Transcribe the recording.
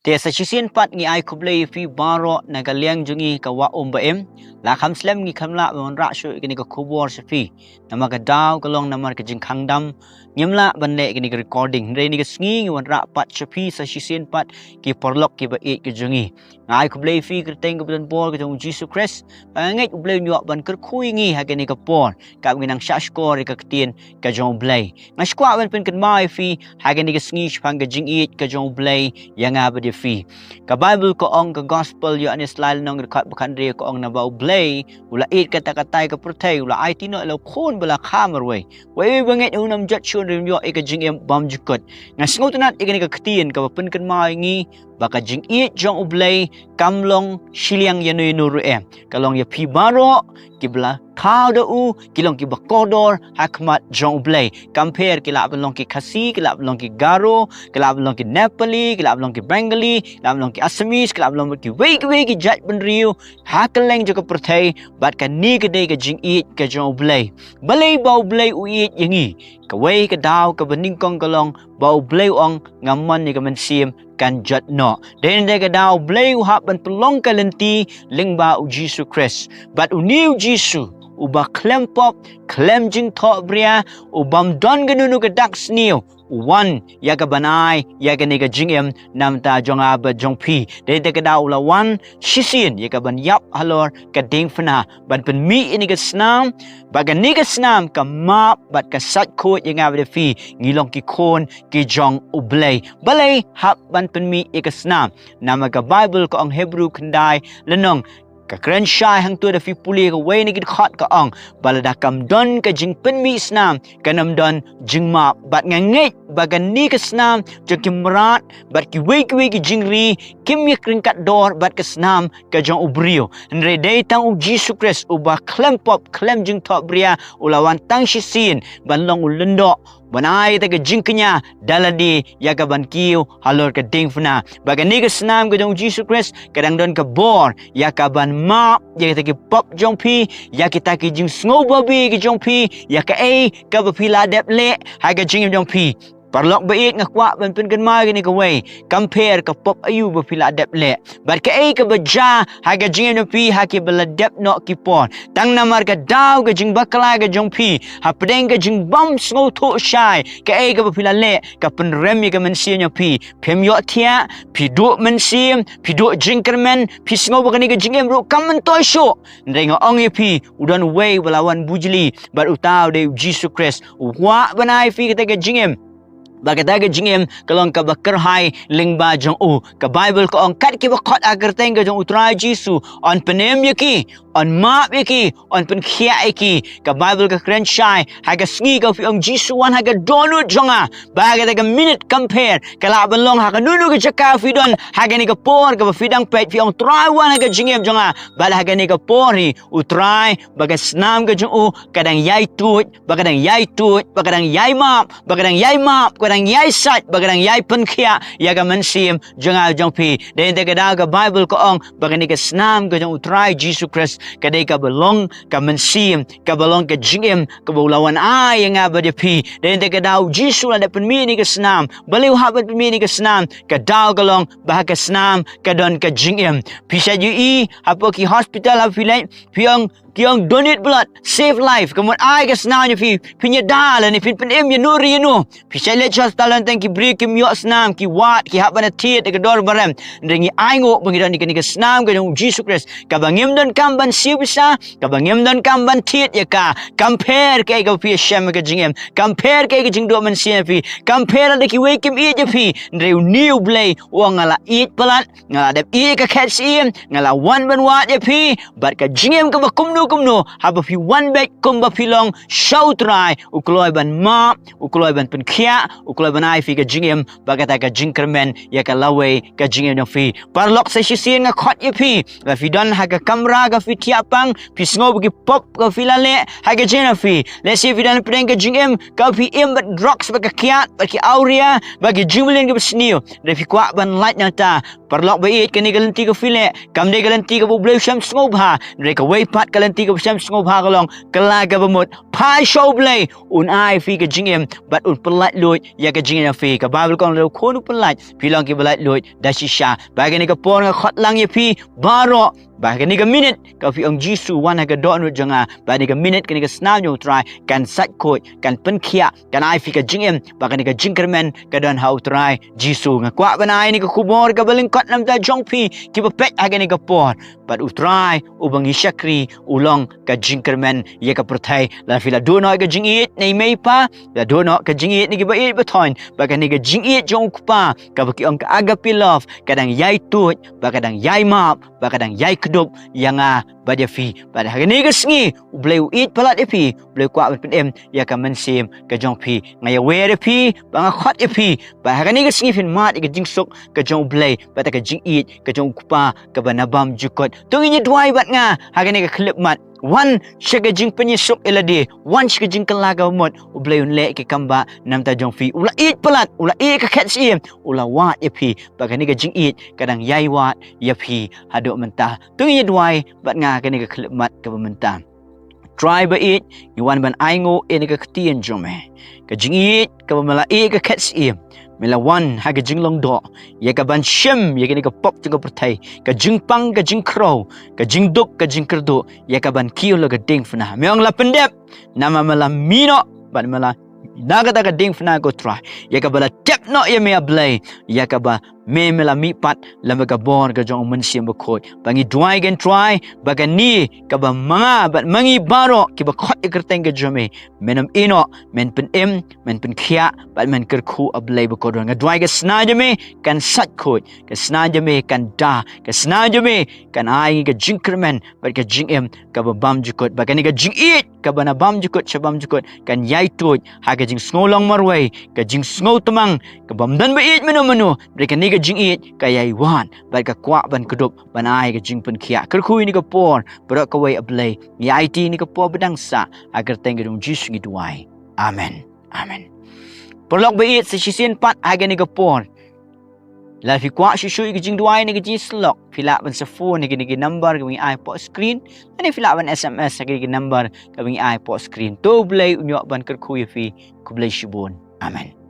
Te sa sisien pat ngi ai kublei fi baro nagaliang jungi ka wa baem la kham slem ngi khamla mon ra shu kini ka kubor sa fi nama ka daw kalong namar ka jing khangdam nyamla banle kini ka recording re ni ka sngi ngi wan ra pat sa fi sa sisien pat ki porlok ki ba e ka jungi ngai kublei fi ka teng ka ban bor ka jong Jesus Christ ngai kublei nyo ban ker khui ngi ha kini ka por ka ngi nang shashkor ka tien ka jong blei ngashkwa ban pen kan mai fi ha kini ka sngi phang ka jingieit ka jong blei yang aba fi ka Bible ko ong ka gospel yo anis lal nong rekat bukan re ko ong na bau blay ula it kata-katai ka protay ula ai tino lo khon bala khamar we banget unam jat shun rim yo e ka jing em bam jukot nga sngotunat e ka ktien ka pen kan mai ngi baka jing it jong ublay kamlong shiliang yanu nuru em kalong ya pi baro kibla kau da u kilong ki bakodor hakmat jong ublay compare kila belong ki khasi kila belong ki garo kila belong ki nepali kila belong ki bengali kila belong ki assamese kila belong ki wei ki jat benriu hakeleng jo ka perthai bat ka ni ka dei ka jing it ka jong ublay balai bau blay u it yangi ka wei ka daw ka bening kong kalong bau blay ong ngaman ni ka mensim kan jat no den de ka daw blay u hap ban pelong ka lenti lingba u Jesus Christ but u new Jesus uba klem pop klem jing tho bria ubam don ganunu ka dak snew one ya ka banai ya ka ni ka jing em nam ta jong aba jong pi de ka daw la one shisin ya ka ban yap halor ka ding fna ban pen mi ini ka snam baga ni ka snam ka map bat ka sat ko ya nga ba fi ngilong ki khon ki jong ublay balay hap ban pen mi ka snam nama ka Bible ko ang Hebrew kandai lenong ka kren shai hang tu da fi puli ka wei ni git khot ka ong balada kam don ka jing pen mi snam ka nam don jing ma bat ngangai baga ni ka snam jo kim rat bat ki wei ki jing ri kim mi kring kat dor bat ka snam ka jong ubrio nre dei tang u Jesus Christ u ba klem pop klem jing tho bria ulawan tang shi sin ban long u lendo banai ta ka jingknya daladi ya ka ban kiu halor ka ding fna baga ni ka snam ka jong Jesus Christ kadang don ka bor ya ka ban ma ya ta ki pop jong pi ya kita ki jing sngo babi ki jong pi ya ka ka ba pi la dep le ha ka jing jong pi parlok bait nga kwa ban pen kan ma ni ka way compare ka pop ayu ba pila dep le bar ka ka ba ja ha ga jing no pi ha ki bala dep no ki pon tang namar ka daw ga jing bakla ga jong pi ha pedeng ga jing bam sngo tho shai ka ba pila le ka pen rem ka men si no pi phem yo thia pi do men sim pi do jing kermen pi sngo ba ni ga jing em ro kam men toy sho ndeng ong ye pi udan way balawan bujli bar utaw de Jesus Christ wa banai fi ka ga jing em bagata ga jingem kalong ka bakar hai lingba jong u ka Bible ko ong kat ki ba khot agar teng ga jong utrai Jesus on penem yaki on map yaki on pen khia yaki ka Bible ka kren shai ha ga sngi ka fi ong Jesus wan ha ga donut jonga bagata ga minute compare kala ban long ha ga nunu ga chaka fi don ha ga ni ka por ka fi dang pet fi ong trai wan ha ga jingem jonga bal ha ga ni ka por hi utrai baga snam ga jong u kadang yai tut bagadang yai tut bagadang yai map bagadang yai sat bagadang yai penkhia ya ga mensim jonga jong pi den te ga ga Bible ko ong bagani ka snam ga jong utrai Jesus Christ ka dei ka belong ka mensim ka belong ka jingem ka bulawan ai nga ba de pi den te ga Jesus la de pen mi ni ka snam baliu ha pen mi ni ka snam ka daw galong bah ka snam ka don ka jingem pi sa ju i ha po ki hospital ha fi lai pi ong kiong donate blood save life kemudian ai ke senang je fi nyedal ni fi pen em ya nuri no fi sele chas talan tang ki bri ki myo snam ki wat ki hab bana tiet ke dor barem ndengi ai ngo bangi ni ke snam ke Jesus Christ ka bangim don kam ban siu bisa ka bangim don kam ban tiet ya ka compare ke ga fi shem ke jingem compare ke jing do man sien fi compare de ki we kim e je fi ndre new blay wang ala eat pelat ngala de e ka catch em ngala one ban wat je fi bat ka jingem ka bakum kumno haba fi one bag kumba filong show try ukloi ban ma ukloi ban pen khia ukloi ban ai fi ka jingem bagata ka jingkermen ya ka lawe ka jingem no fi parlok sa sisien nga khot ye fi ga fi don ha ka kamera ga fi tiapang fi sngo gi pop ka fi lale ha ka jena fi le si fi dan pren ka jingem ka fi em bat drugs ba ka kiat ba ki auria ba ki jinglen ga snio de fi kwa ban light na ta parlok ba it ka ni galanti ka fi le kam de galanti ka bu blue sham sngo ba re ka way pat ka ti ka sam sngo pha kalong kala ga bamut pai show play un ai fi ka jingem bat un pelat lui ya ka jing na fi ka Bible kong lo khonu pelai pilong ki belai loit dasisha bagi ni ka pon ka khot lang ya fi baro bagi ni ka minute ka fi ong Jisu wan ha ka do nu janga bagi ni ka minute ka ni ka snam yo try kan sat khoi kan pen khia kan ai fi ka jing em bagi ni ka jing kermen ka don hau try Jisu nga kwa banai ni ka kubor ka baling kot nam ta jong pi ki ba pet ha ka ni ka pon but utrai ubang ishakri ulong ka jing kermen ya ka pertai la fi la do no ka jingieit nei mei pa la do no ka jingieit ni ki ba it baton bagi ni ka jingieit jong pa ka ba ki ong ka agapi love kadang yai tut ba kadang yai map ba kadang yai kedup yang badia fi pada hari ni ke sengi boleh eat palat epi boleh kuat pen ya ka mensim ka jong pi ngaya we de pi ba nga khot epi ba hari ni ke sengi fin mat ke jing sok ka jong boleh pada ka jing eat ka jong kupa ka banabam jukot tunginya duai bat nga hari ni ke klip mat wan shaga jing penyesuk elade wan shaga jing kelaga mot ublay unle ke kamba nam ta jong fi ula eat palat ula eat ka kat sim ula wat epi bagani ka jing eat kadang yai wat ya pi hadok mentah tunginya duai bat nga kani ka klip mat ka mentah try ba eat yuan ban aingo ene ka ktien jome ka jing eat ka mala eat ka kat sim melawan haga jing long do ya ka ban shem ya ka pop jing ka pertai ka jing pang ka jing crow ka jing duk ka jing kerdo ya ka ban kiu la ka ding fna meong la pendep nama mala mino ban mala naga ta ka ding fna ko try ya ka bala tep no ya me ablay ya ka ba me mela mi pat la ka bor ka jong mun sim ba khot bangi dry gen try baga ni ka ba manga bat mangi baro ki ba khot ikerteng ka jome menam ino men pen men pen khia bat men ker khu ablay ba ko nga dry ka sna jame kan sat khot ka sna jame kan da ka sna jame kan ai ka jinkermen bat ka jing ka ba bam jukot baga ni ka jing eat ka ba na bam jukot shabam jukot kan yai tut ha ka jing snolong marway ka jing sngo tamang ka bam dan ba eat menu mereka ni ka jing eat ka yai wan bat ka kwa ban kedup ban ai ka jing pen khia ker khu ni ka por bro ka wai ablay ni IT ni ka por bedang sa agar tengge dong Jisu ngi duai amen amen perlok ba eat si sin pat aga ni ka por la fi kwa shu ki jing duai ni ki ji slok fila ban sa phone ni ki number ka ai po screen ani fila ban SMS ki number ka ai po screen to blay unyo ban ker khu fi ku blay shibon amen